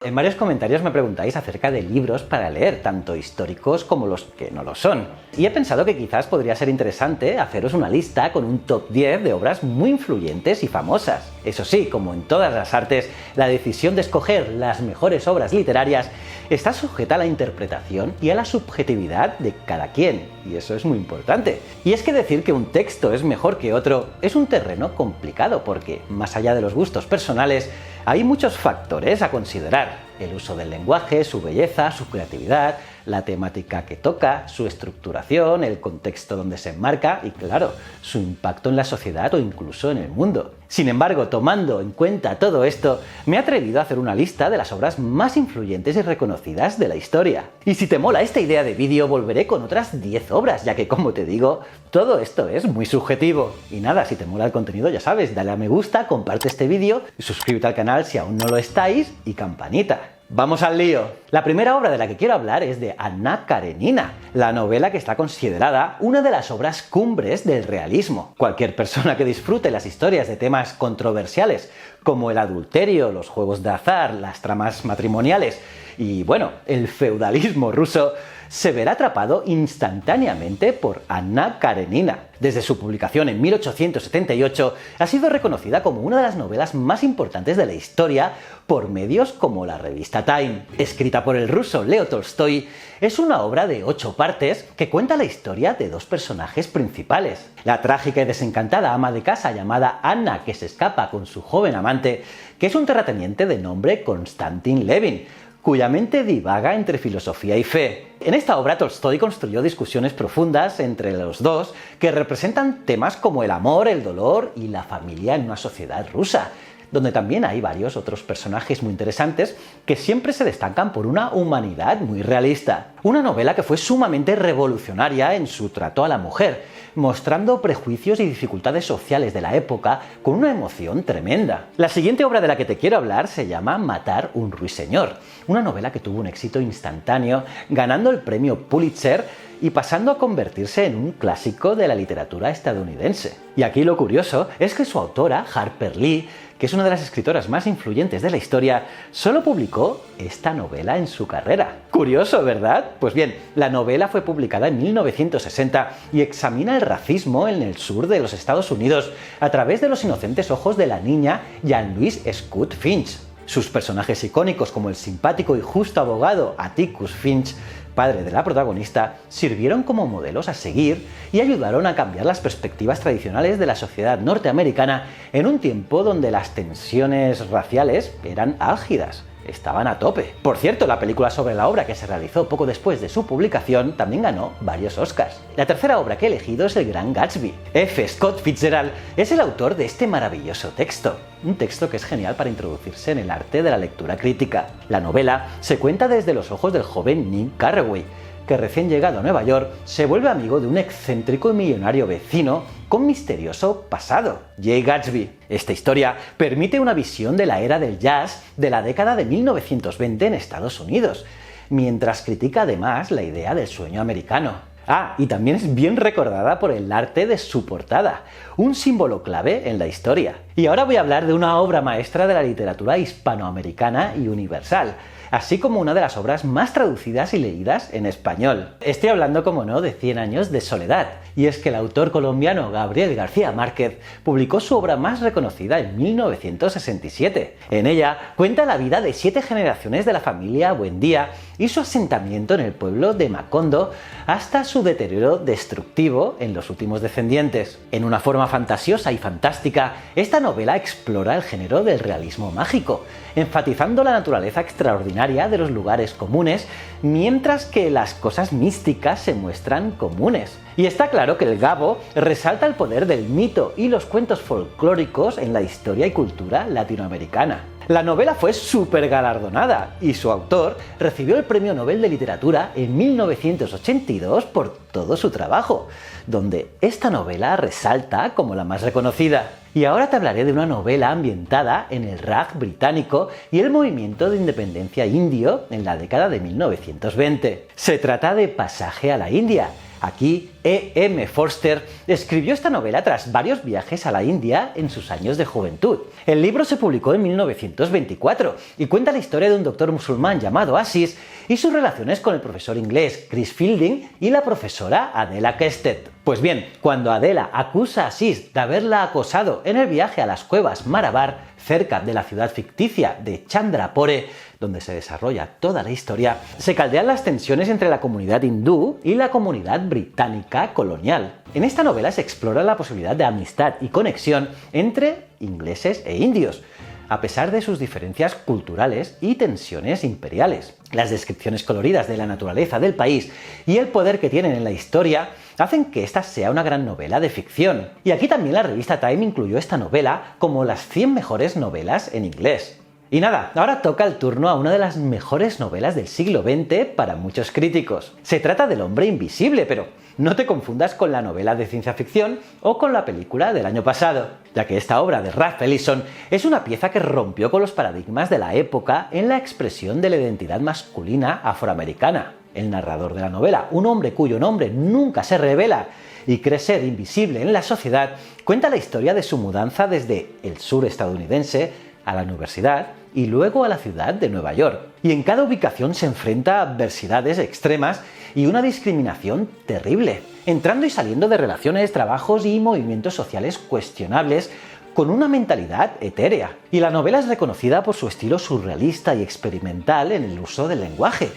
En varios comentarios me preguntáis acerca de libros para leer, tanto históricos como los que no lo son. Y he pensado que quizás podría ser interesante haceros una lista con un top 10 de obras muy influyentes y famosas. Eso sí, como en todas las artes, la decisión de escoger las mejores obras literarias está sujeta a la interpretación y a la subjetividad de cada quien, y eso es muy importante. Y es que decir que un texto es mejor que otro es un terreno complicado porque, más allá de los gustos personales, hay muchos factores a considerar: el uso del lenguaje, su belleza, su creatividad, la temática que toca, su estructuración, el contexto donde se enmarca y, claro, su impacto en la sociedad o incluso en el mundo. Sin embargo, tomando en cuenta todo esto, me he atrevido a hacer una lista de las obras más influyentes y reconocidas de la historia. Y si te mola esta idea de vídeo, volveré con otras 10 obras, ya que, como te digo, todo esto es muy subjetivo. Y nada, si te mola el contenido, ya sabes, dale a me gusta, comparte este vídeo y suscríbete al canal si aún no lo estáis y campanita. ¡Vamos al lío! La primera obra de la que quiero hablar es de Anna Karenina, la novela que está considerada una de las obras cumbres del realismo. Cualquier persona que disfrute las historias de temas controversiales como el adulterio, los juegos de azar, las tramas matrimoniales y, bueno, el feudalismo ruso, se verá atrapado instantáneamente por Anna Karenina. Desde su publicación en 1878 ha sido reconocida como una de las novelas más importantes de la historia por medios como la revista Time. Escrita por el ruso Leo Tolstoy, es una obra de 8 partes que cuenta la historia de dos personajes principales: la trágica y desencantada ama de casa llamada Anna, que se escapa con su joven amante, que es un terrateniente de nombre Konstantin Levin, cuya mente divaga entre filosofía y fe. En esta obra Tolstoy construyó discusiones profundas entre los dos que representan temas como el amor, el dolor y la familia en una sociedad rusa, donde también hay varios otros personajes muy interesantes que siempre se destacan por una humanidad muy realista. Una novela que fue sumamente revolucionaria en su trato a la mujer, mostrando prejuicios y dificultades sociales de la época con una emoción tremenda. La siguiente obra de la que te quiero hablar se llama Matar un ruiseñor, una novela que tuvo un éxito instantáneo, ganando el premio Pulitzer y pasando a convertirse en un clásico de la literatura estadounidense. Y aquí lo curioso es que su autora, Harper Lee, que es una de las escritoras más influyentes de la historia, solo publicó esta novela en su carrera. Curioso, ¿verdad? Pues bien, la novela fue publicada en 1960 y examina el racismo en el sur de los Estados Unidos a través de los inocentes ojos de la niña Jean-Louise Scott Finch. Sus personajes icónicos, como el simpático y justo abogado Atticus Finch, padre de la protagonista, sirvieron como modelos a seguir y ayudaron a cambiar las perspectivas tradicionales de la sociedad norteamericana en un tiempo donde las tensiones raciales eran álgidas. Estaban a tope. Por cierto, la película sobre la obra, que se realizó poco después de su publicación, también ganó varios Oscars. La tercera obra que he elegido es El Gran Gatsby. F. Scott Fitzgerald es el autor de este maravilloso texto. Un texto que es genial para introducirse en el arte de la lectura crítica. La novela se cuenta desde los ojos del joven Nick Carraway, que recién llegado a Nueva York se vuelve amigo de un excéntrico y millonario vecino con misterioso pasado, Jay Gatsby. Esta historia permite una visión de la era del jazz de la década de 1920 en Estados Unidos, mientras critica además la idea del sueño americano. Y también es bien recordada por el arte de su portada, un símbolo clave en la historia. Y ahora voy a hablar de una obra maestra de la literatura hispanoamericana y universal, así como una de las obras más traducidas y leídas en español. Estoy hablando, como no, de 100 años de soledad, y es que el autor colombiano Gabriel García Márquez publicó su obra más reconocida en 1967. En ella cuenta la vida de 7 generaciones de la familia Buendía y su asentamiento en el pueblo de Macondo hasta su deterioro destructivo en los últimos descendientes. En una forma fantasiosa y fantástica, esta novela explora el género del realismo mágico, enfatizando la naturaleza extraordinaria de los lugares comunes, mientras que las cosas místicas se muestran comunes. Y está claro que el Gabo resalta el poder del mito y los cuentos folclóricos en la historia y cultura latinoamericana. La novela fue súper galardonada y su autor recibió el Premio Nobel de Literatura en 1982 por todo su trabajo, donde esta novela resalta como la más reconocida. Y ahora te hablaré de una novela ambientada en el Raj británico y el movimiento de independencia indio en la década de 1920. Se trata de Pasaje a la India, Aquí, E.M. Forster escribió esta novela tras varios viajes a la India en sus años de juventud. El libro se publicó en 1924 y cuenta la historia de un doctor musulmán llamado Aziz y sus relaciones con el profesor inglés Chris Fielding y la profesora Adela Kestet. Pues bien, cuando Adela acusa a Aziz de haberla acosado en el viaje a las cuevas Marabar, cerca de la ciudad ficticia de Chandrapore, donde se desarrolla toda la historia, se caldean las tensiones entre la comunidad hindú y la comunidad británica colonial. En esta novela se explora la posibilidad de amistad y conexión entre ingleses e indios, a pesar de sus diferencias culturales y tensiones imperiales. Las descripciones coloridas de la naturaleza del país y el poder que tienen en la historia hacen que esta sea una gran novela de ficción. Y aquí también la revista Time incluyó esta novela como las 100 mejores novelas en inglés. Y nada, ahora toca el turno a una de las mejores novelas del siglo XX para muchos críticos. Se trata del Hombre Invisible, pero no te confundas con la novela de ciencia ficción o con la película del año pasado, ya que esta obra de Ralph Ellison es una pieza que rompió con los paradigmas de la época en la expresión de la identidad masculina afroamericana. El narrador de la novela, un hombre cuyo nombre nunca se revela y cree ser invisible en la sociedad, cuenta la historia de su mudanza desde el sur estadounidense a la universidad y luego a la ciudad de Nueva York. Y en cada ubicación se enfrenta a adversidades extremas y una discriminación terrible, entrando y saliendo de relaciones, trabajos y movimientos sociales cuestionables con una mentalidad etérea. Y la novela es reconocida por su estilo surrealista y experimental en el uso del lenguaje,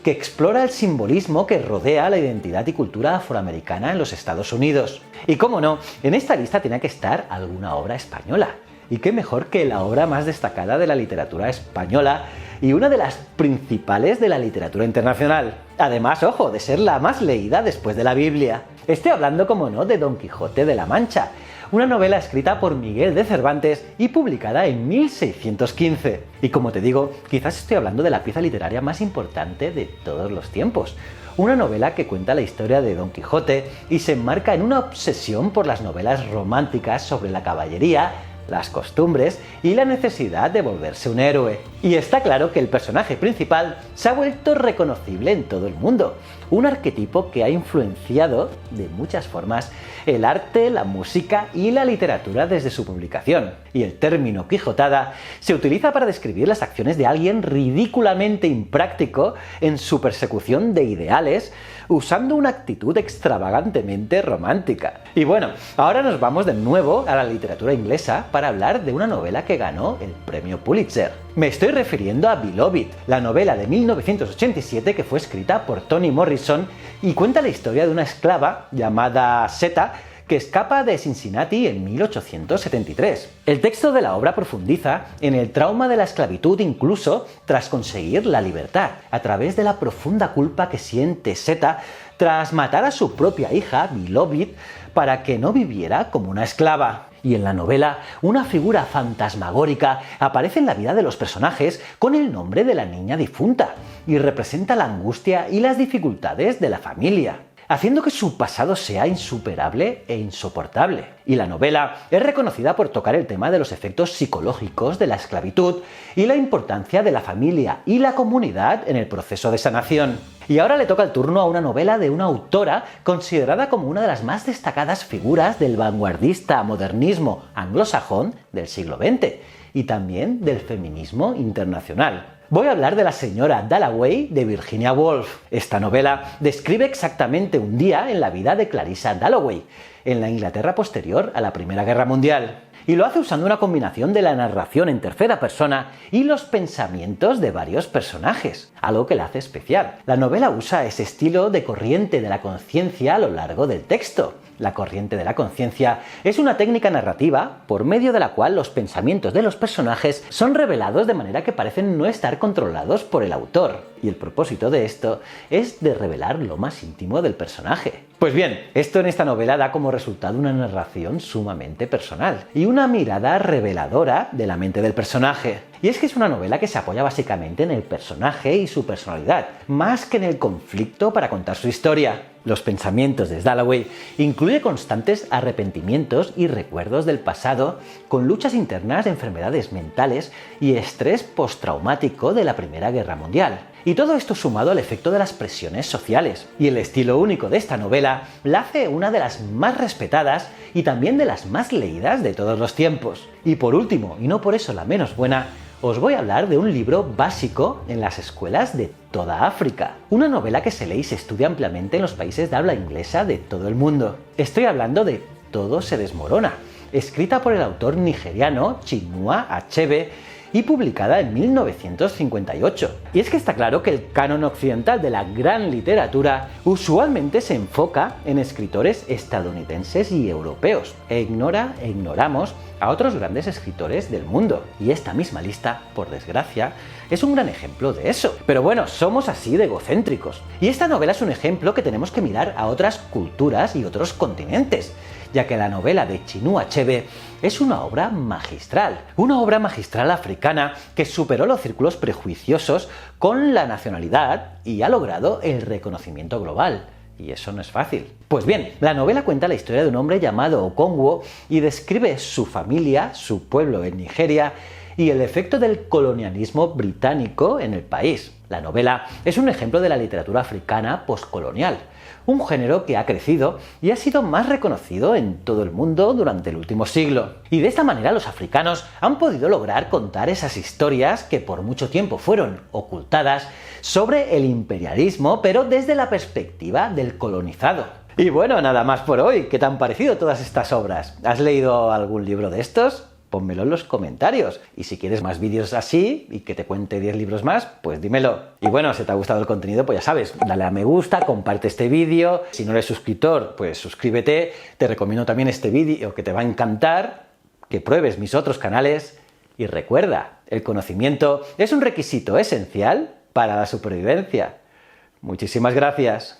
que explora el simbolismo que rodea la identidad y cultura afroamericana en los Estados Unidos. Y cómo no, en esta lista tenía que estar alguna obra española. Y qué mejor que la obra más destacada de la literatura española y una de las principales de la literatura internacional. Además, ojo, de ser la más leída después de la Biblia. Estoy hablando, como no, de Don Quijote de la Mancha, una novela escrita por Miguel de Cervantes y publicada en 1615. Y como te digo, quizás estoy hablando de la pieza literaria más importante de todos los tiempos. Una novela que cuenta la historia de Don Quijote y se enmarca en una obsesión por las novelas románticas sobre la caballería, las costumbres y la necesidad de volverse un héroe. Y está claro que el personaje principal se ha vuelto reconocible en todo el mundo, un arquetipo que ha influenciado de muchas formas el arte, la música y la literatura desde su publicación. Y el término quijotada se utiliza para describir las acciones de alguien ridículamente impráctico en su persecución de ideales, usando una actitud extravagantemente romántica. Y bueno, ahora nos vamos de nuevo a la literatura inglesa para hablar de una novela que ganó el premio Pulitzer. Me estoy refiriendo a Beloved, la novela de 1987 que fue escrita por Toni Morrison y cuenta la historia de una esclava llamada Seta que escapa de Cincinnati en 1873. El texto de la obra profundiza en el trauma de la esclavitud incluso tras conseguir la libertad, a través de la profunda culpa que siente Seta tras matar a su propia hija, Beloved, para que no viviera como una esclava. Y en la novela, una figura fantasmagórica aparece en la vida de los personajes con el nombre de la niña difunta y representa la angustia y las dificultades de la familia, haciendo que su pasado sea insuperable e insoportable. Y la novela es reconocida por tocar el tema de los efectos psicológicos de la esclavitud y la importancia de la familia y la comunidad en el proceso de sanación. Y ahora le toca el turno a una novela de una autora considerada como una de las más destacadas figuras del vanguardista modernismo anglosajón del siglo XX y también del feminismo internacional. Voy a hablar de La señora Dalloway de Virginia Woolf. Esta novela describe exactamente un día en la vida de Clarissa Dalloway, en la Inglaterra posterior a la Primera Guerra Mundial. Y lo hace usando una combinación de la narración en tercera persona y los pensamientos de varios personajes, algo que la hace especial. La novela usa ese estilo de corriente de la conciencia a lo largo del texto. La corriente de la conciencia es una técnica narrativa por medio de la cual los pensamientos de los personajes son revelados de manera que parecen no estar controlados por el autor. Y el propósito de esto es de revelar lo más íntimo del personaje. Pues bien, esto en esta novela da como resultado una narración sumamente personal y una mirada reveladora de la mente del personaje. Y es que es una novela que se apoya básicamente en el personaje y su personalidad, más que en el conflicto para contar su historia. Los pensamientos de Dalloway incluye constantes arrepentimientos y recuerdos del pasado, con luchas internas de enfermedades mentales y estrés postraumático de la Primera Guerra Mundial. Y todo esto sumado al efecto de las presiones sociales. Y el estilo único de esta novela la hace una de las más respetadas y también de las más leídas de todos los tiempos. Y por último, y no por eso la menos buena, os voy a hablar de un libro básico en las escuelas de toda África. Una novela que se lee y se estudia ampliamente en los países de habla inglesa de todo el mundo. Estoy hablando de Todo se desmorona, escrita por el autor nigeriano Chinua Achebe y publicada en 1958. Y es que está claro que el canon occidental de la gran literatura usualmente se enfoca en escritores estadounidenses y europeos, e ignoramos a otros grandes escritores del mundo. Y esta misma lista, por desgracia, es un gran ejemplo de eso. Pero bueno, somos así de egocéntricos. Y esta novela es un ejemplo que tenemos que mirar a otras culturas y otros continentes, ya que la novela de Chinua Achebe es una obra magistral africana que superó los círculos prejuiciosos con la nacionalidad y ha logrado el reconocimiento global. Y eso no es fácil. Pues bien, la novela cuenta la historia de un hombre llamado Okonwo y describe su familia, su pueblo en Nigeria y el efecto del colonialismo británico en el país. La novela es un ejemplo de la literatura africana postcolonial, un género que ha crecido y ha sido más reconocido en todo el mundo durante el último siglo. Y de esta manera los africanos han podido lograr contar esas historias que por mucho tiempo fueron ocultadas sobre el imperialismo, pero desde la perspectiva del colonizado. Y bueno, nada más por hoy. ¿Qué te han parecido todas estas obras? ¿Has leído algún libro de estos? Pónmelo en los comentarios. Y si quieres más vídeos así y que te cuente 10 libros más, pues dímelo. Y bueno, si te ha gustado el contenido, pues ya sabes, dale a me gusta, comparte este vídeo. Si no eres suscriptor, pues suscríbete. Te recomiendo también este vídeo que te va a encantar, que pruebes mis otros canales. Y recuerda, el conocimiento es un requisito esencial para la supervivencia. Muchísimas gracias.